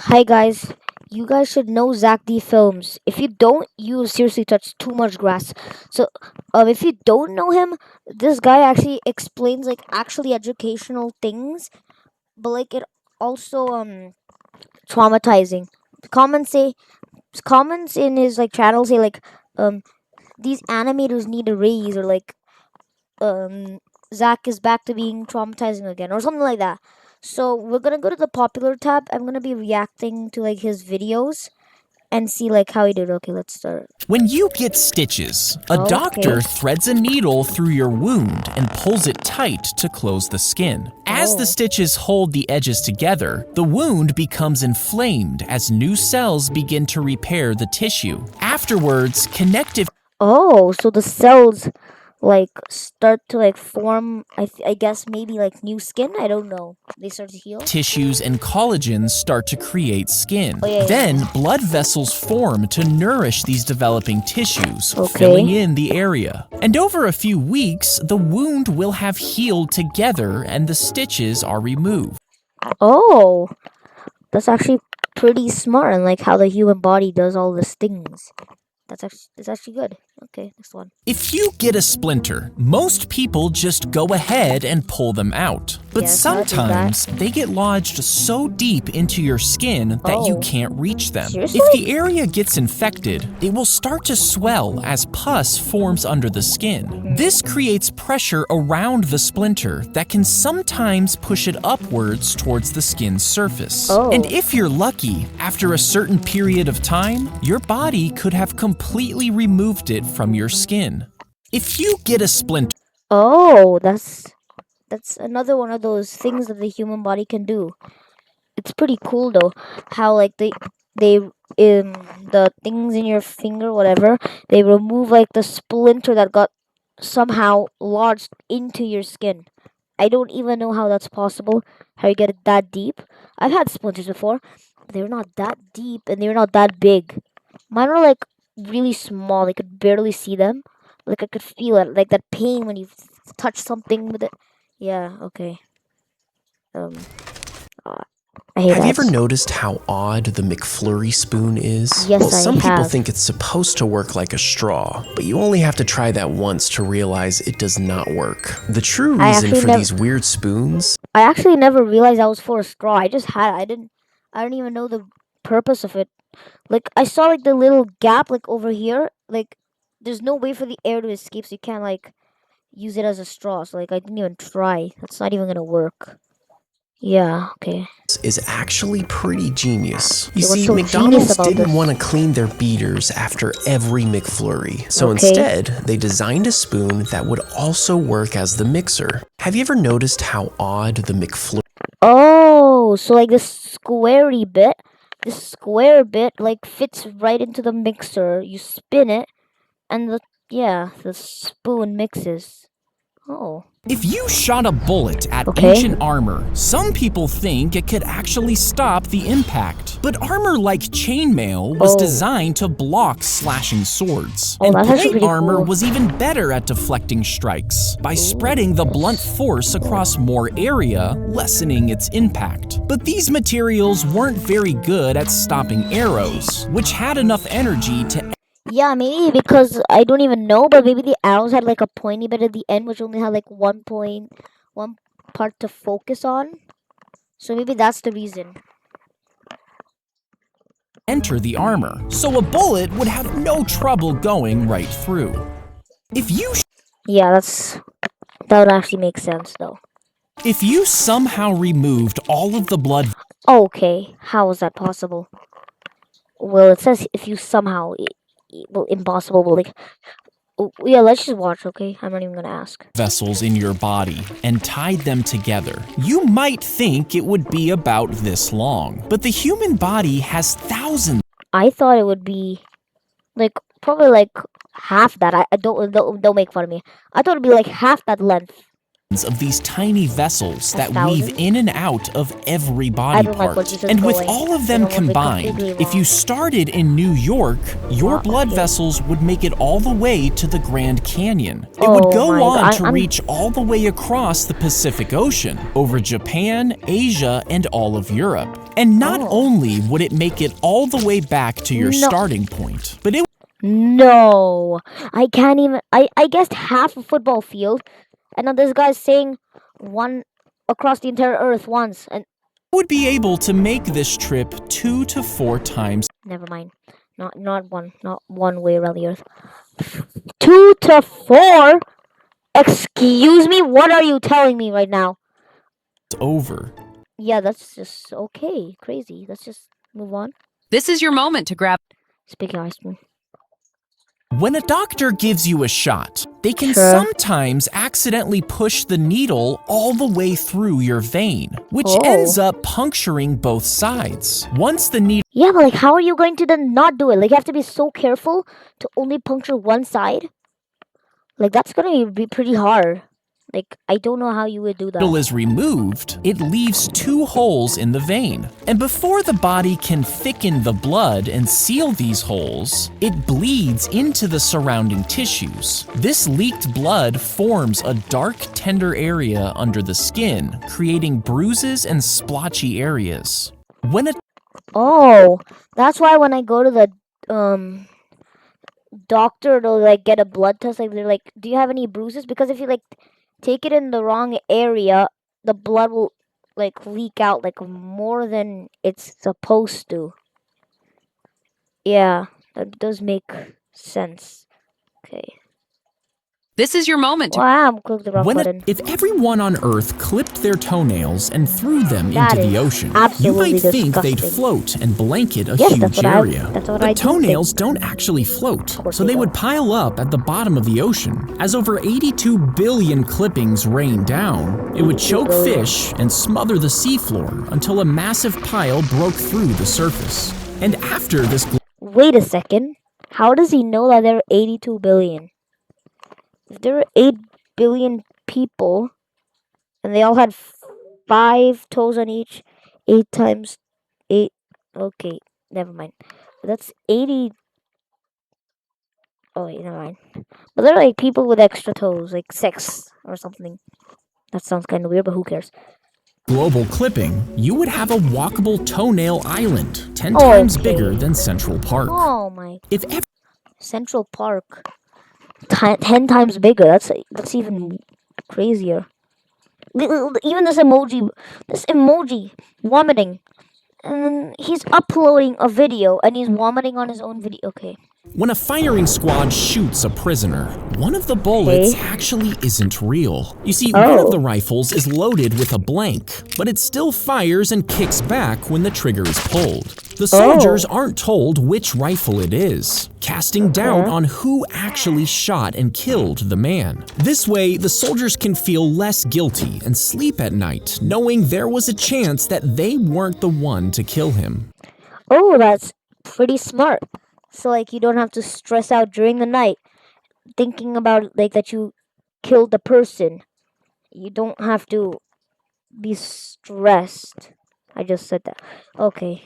Hi guys, you guys should know Zack D films. If you don't, you seriously touch too much grass. So, if you don't know him, this guy actually explains like actually educational things, but like it also traumatizing. Comments say comments in his like channel say like um these animators need a raise, or like um Zack is back to being traumatizing again, or something like that. So we're gonna go to the popular tab. I'm gonna be reacting to like his videos and see like how he did. Okay, let's start. When you get stitches, a Okay. doctor threads a needle through your wound and pulls it tight to close the skin. As the Oh. stitches hold the edges together, the wound becomes inflamed as new cells begin to repair the tissue. Afterwards, connective Oh, so the cells like start to like form. I guess maybe like new skin. I don't know. They start to heal. tissues and collagens start to create skin. Oh yeah, yeah, Then, yeah. blood vessels form to nourish these developing tissues, filling Okay. in the area. And over a few weeks, the wound will have healed together and the stitches are removed. Oh, that's actually pretty smart, and like how the human body does all these things. That's actually good. Okay, next one. If you get a splinter, most people just go ahead and pull them out. But Yes, I do that. sometimes they get lodged so deep into your skin that you Oh, can't reach them. seriously? If the area gets infected, it will start to swell as pus forms under the skin. This creates pressure around the splinter that can sometimes push it upwards towards the skin's surface. Oh. And if you're lucky, after a certain period of time, your body could have completely removed it from your skin. If you get a splinter, Oh, that's another one of those things that the human body can do. It's pretty cool though, how like they the things in your finger, whatever, they remove like the splinter that got somehow lodged into your skin. I don't even know how that's possible. How you get it that deep? I've had splinters before, but they're not that deep and they're not that big. Mine are like really small. I could barely see them. Like I could feel it, like that pain when you touch something with it. Yeah. Okay. Um. uh, I hate have you ever ads. noticed how odd the McFlurry spoon is? Yes, Well, I some people have. think it's supposed to work like a straw, but you only have to try that once to realize it does not work. The true I reason actually for never. these weird spoons I actually never realized that was for a straw. I just had. It. I didn't. I didn't even know the purpose of it. Like I saw like the little gap like over here. Like there's no way for the air to escape, so you can't like use it as a straw. So like I didn't even try. That's not even gonna work. Yeah. Okay. is actually pretty genius. You Okay. What's see, so genius McDonald's about didn't this? want to clean their beaters after every McFlurry, so Okay. instead, they designed a spoon that would also work as the mixer. Have you ever noticed how odd the McFlurry Oh, so like this square bit like fits right into the mixer. You spin it, and the spoon mixes. Oh, If you shot a bullet at okay. ancient armor, some people think it could actually stop the impact. But armor like chainmail was Oh, designed to block slashing swords. oh, And that's actually plate pretty armor cool. was even better at deflecting strikes by Ooh, spreading the blunt yes. force across more area, lessening its impact. But these materials weren't very good at stopping arrows, which had enough energy to Yeah, maybe because I don't even know, but maybe the arrows had like a pointy bit at the end, which only had like one part to focus on. So maybe that's the reason. enter the armor, so a bullet would have no trouble going right through. If you Yeah, that would actually make sense though. If you somehow removed all of the blood Okay, how is that possible? Well, it says if you somehow, well, impossible. But like, yeah, let's just watch. Okay, I'm not even gonna ask. vessels in your body and tied them together, you might think it would be about this long. But the human body has thousands I thought it would be like probably like half that. I don't make fun of me. I thought it'd be like half that length. of these tiny vessels that weave thousands? in and out of every I body don't like what part. you said And with going. all of I them don't wanna be combined, completely if you wrong. started in New York, your blood Okay. vessels would make it all the way to the Grand Canyon. It would Oh go my on God, to reach all the way across the Pacific Ocean, over Japan, Asia, and all of Europe. And not Oh. only would it make it all the way back to your No. starting point, but it No, I can't even. I guessed half a football field, and now this guy's saying one across the entire Earth once, and would be able to make this trip 2 to 4 times never mind. Not one way around the Earth. 2 to 4. Excuse me. What are you telling me right now? over. Yeah, that's just okay. Crazy. Let's just move on. This is your moment to grab. Speaking of ice cream. When a doctor gives you a shot, they can Sure. sometimes accidentally push the needle all the way through your vein, which Oh. ends up puncturing both sides. Once the needle Yeah, but like, how are you going to then not do it? Like, you have to be so careful to only puncture one side. Like, that's gonna be pretty hard. Like, I don't know how you would do that. is removed, it leaves 2 holes in the vein. And before the body can thicken the blood and seal these holes, it bleeds into the surrounding tissues. This leaked blood forms a dark, tender area under the skin, creating bruises and splotchy areas. When a Oh, that's why when I go to the doctor to like get a blood test, like they're like, "Do you have any bruises?" Because if you like take it in the wrong area, the blood will like leak out like more than it's supposed to. Yeah, that does make sense. Okay. This is your moment to. Wow, click the wrong button. if everyone on Earth clipped their toenails and threw them That into is the ocean, you absolutely might think they'd disgusting. float and blanket a Yes, huge that's what area. that's what but I do toenails think. don't actually float, course so they they would don't. pile up at the bottom of the ocean. As over 82 billion clippings rain down, it would 82 choke billion. fish and smother the seafloor until a massive pile broke through the surface. And after this Wait a second. How does he know that there are 82 billion? If there are 8 billion people and they all had 5 toes on each, 8 times 8. Okay, never mind. That's 80. Oh, wait, never mind. But there are like people with extra toes, like 6 or something. That sounds kind of weird, but who cares? global clipping, you would have a walkable toenail island, 10 times Okay. bigger than Central Park. Oh my. If Central Park. 10 times bigger. That's even crazier. Even this emoji vomiting, and then he's uploading a video and he's vomiting on his own video. Okay. When a firing squad shoots a prisoner, one of the bullets Okay. actually isn't real. You see, one of Oh. the rifles is loaded with a blank, but it still fires and kicks back when the trigger is pulled. The soldiers aren't told which rifle it is, casting doubt on who actually shot and killed the man. This way, the soldiers can feel less guilty and sleep at night, knowing there was a chance that they weren't the one to kill him. Oh, that's pretty smart. So like you don't have to stress out during the night thinking about like that you killed the person. You don't have to be stressed. I just said that. Okay.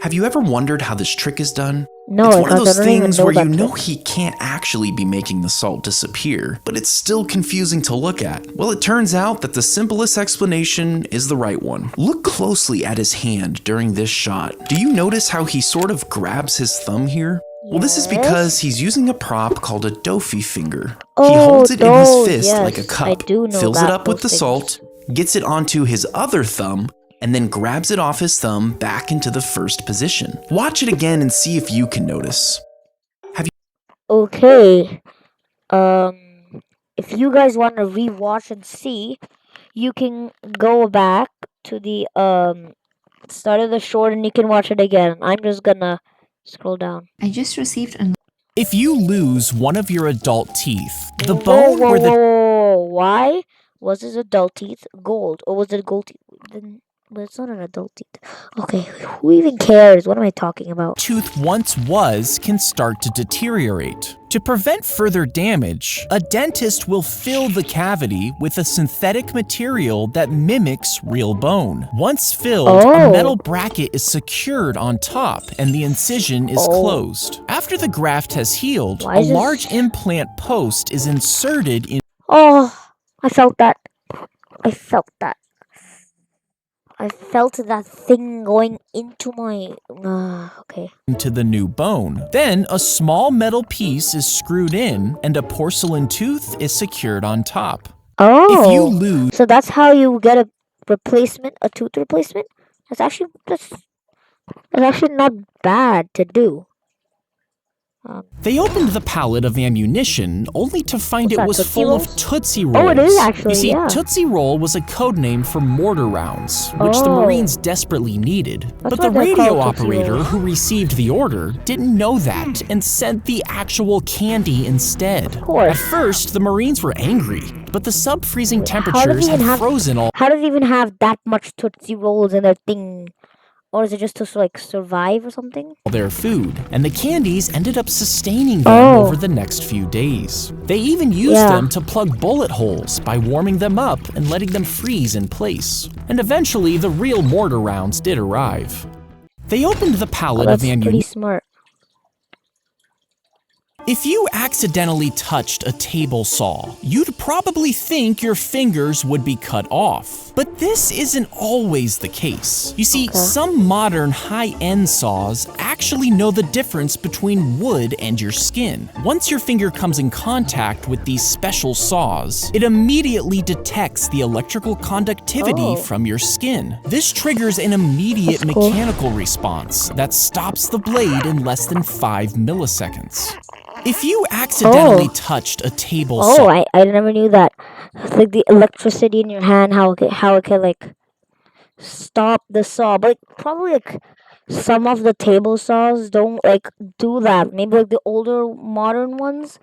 Have you ever wondered how this trick is done? No, It's I one of don't those even things know where you that know trick. he can't actually be making the salt disappear, but it's still confusing to look at. Well, it turns out that the simplest explanation is the right one. Look closely at his hand during this shot. Do you notice how he sort of grabs his thumb here? Well, this is Yes. because he's using a prop called a dofi finger. He Oh, holds it in his those, fist like a yes, cup, I do know fills it that, up with the those salt, gets it onto his other thumb, and then grabs it off his thumb back into the first position. Watch it again and see if you can notice. Okay. If you guys want to rewatch and see, you can go back to the start of the short and you can watch it again. I'm just gonna scroll down. I just received an If you lose one of your adult teeth, the Whoa, bone whoa, where the whoa. Why was his adult teeth gold, or was it gold teeth? Then, but it's not an adult teeth. Okay, who even cares? What am I talking about? tooth once was can start to deteriorate. To To prevent further damage, a dentist will fill the cavity with a synthetic material that mimics real bone. Once filled, a metal bracket is secured on top and the incision is closed. After the graft has healed, a large implant post is inserted in. Oh, I felt that. I felt that. I felt that thing going into my. Okay. Into the new bone. Then a small metal piece is screwed in and a porcelain tooth is secured on top. Oh. If you lose. So that's how you get a replacement, a tooth replacement? That's actually not bad to do. They opened the pallet of ammunition only to find it was full of Tootsie Rolls. Oh, it is actually, You see, yeah. Tootsie Roll was a code name for mortar rounds, which the Marines desperately needed. But the why they're radio called Tootsie operator Rolls. who received the order didn't know that and sent the actual candy instead. Of course. At first, the Marines were angry, but the sub-freezing How does temperatures he even had have- frozen all How does it even have that much Tootsie Rolls in their thing? Or is it just to like survive or something? their food, and the candies ended up sustaining them over the next few days. They even used them to plug bullet holes by warming them up and letting them freeze in place. And eventually, the real mortar rounds did arrive. They opened the pallet of That's pretty ammunition. smart. If you accidentally touched a table saw, you'd probably think your fingers would be cut off. But this isn't always the case. You see, some modern high-end saws actually know the difference between wood and your skin. Once your finger comes in contact with these special saws, it immediately detects the electrical conductivity from your skin. This triggers an immediate mechanical response that stops the blade in less than 5 milliseconds. If you accidentally touched a table saw. I never knew that. Like the electricity in your hand, how it can like stop the saw. But probably like some of the table saws don't like do that. Maybe like the older ones,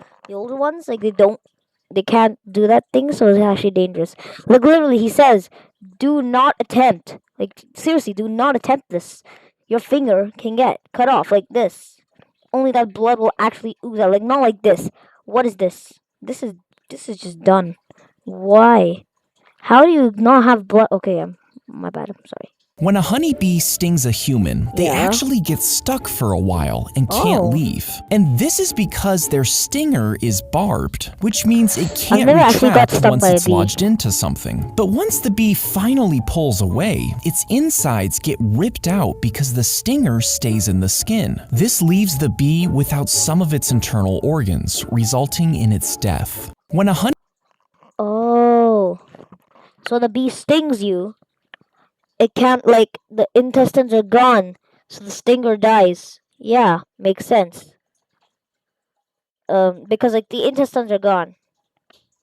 like they can't do that thing, so it's actually dangerous. Like literally, he says, "Do not attempt." Like seriously, do not attempt this. Your finger can get cut off like this. Only that blood will actually ooze out. Like not like this. What is this? This is just done. Why? How do you not have blood? Okay, my bad. I'm sorry. When a honeybee stings a human, they actually get stuck for a while and can't leave. And this is because their stinger is barbed, which means it can't never actually got retract stung once by a it's bee. lodged into something. But once the bee finally pulls away, its insides get ripped out because the stinger stays in the skin. This leaves the bee without some of its internal organs, resulting in its death. When a honey Oh, so the bee stings you. It can't like the intestines are gone, so the stinger dies. Yeah, makes sense. Because like the intestines are gone.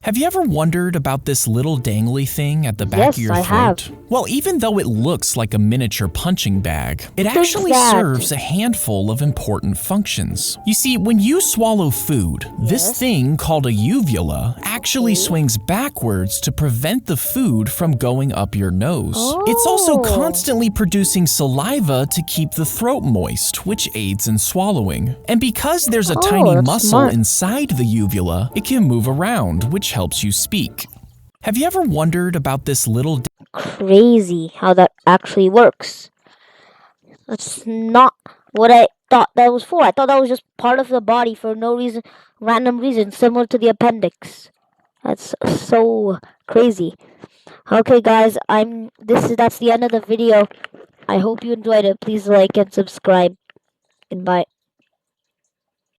Have you ever wondered about this little dangly thing at the back Yes, of your I throat? have. Well, even though it looks like a miniature punching bag, it What's actually that? serves a handful of important functions. You see, when you swallow food, this thing called a uvula actually swings backwards to prevent the food from going up your nose. It's also Oh. constantly producing saliva to keep the throat moist, which aids in swallowing. And because there's a tiny that's muscle smart. inside the uvula, it can move around, which helps you speak. Have you ever wondered about this little Crazy how that actually works. That's not what I thought that was for. I thought that was just part of the body for no reason, random reason, similar to the appendix. That's so crazy. Okay, guys, that's the end of the video. I hope you enjoyed it. Please like and subscribe. And bye.